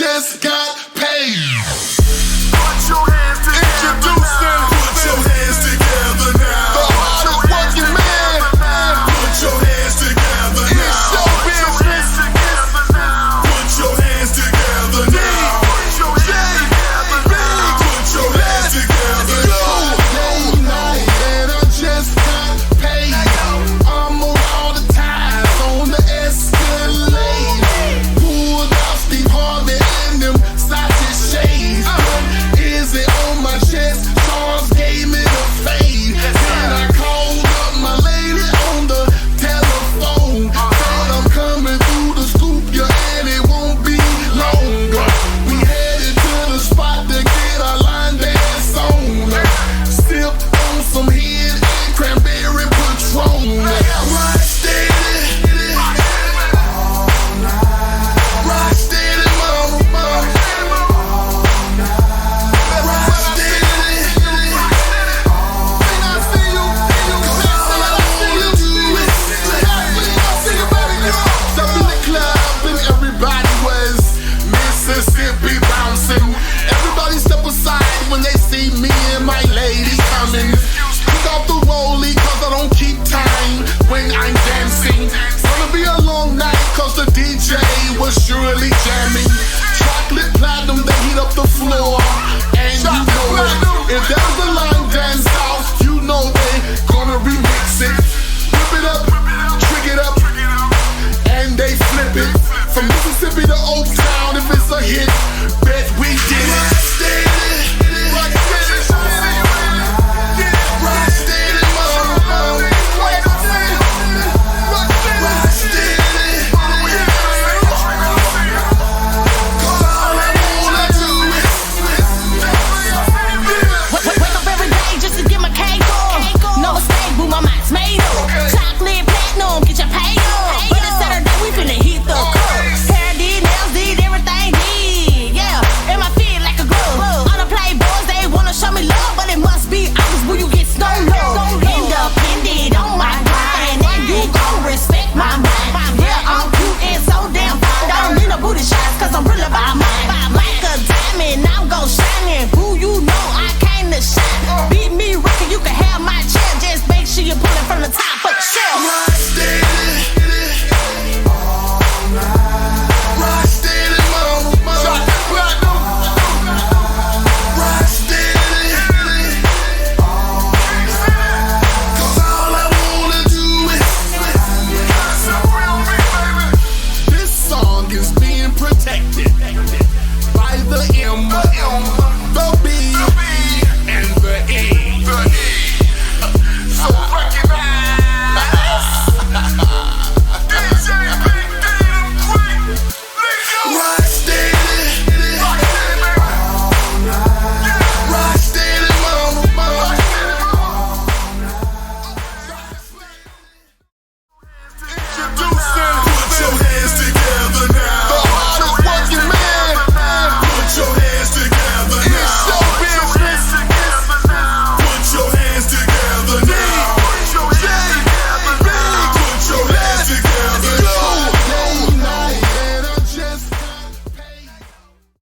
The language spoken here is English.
just got paid. Put your hands together. Introducing. Put your hands together now. The hardest working man. Put your hands together now. It's your business. Put your hands together now. Put your hands together now. Day night and I just got paid. I'm on all the ties on the Escalade. Pulled off Steve Harvey and them sausage shades. Is it on my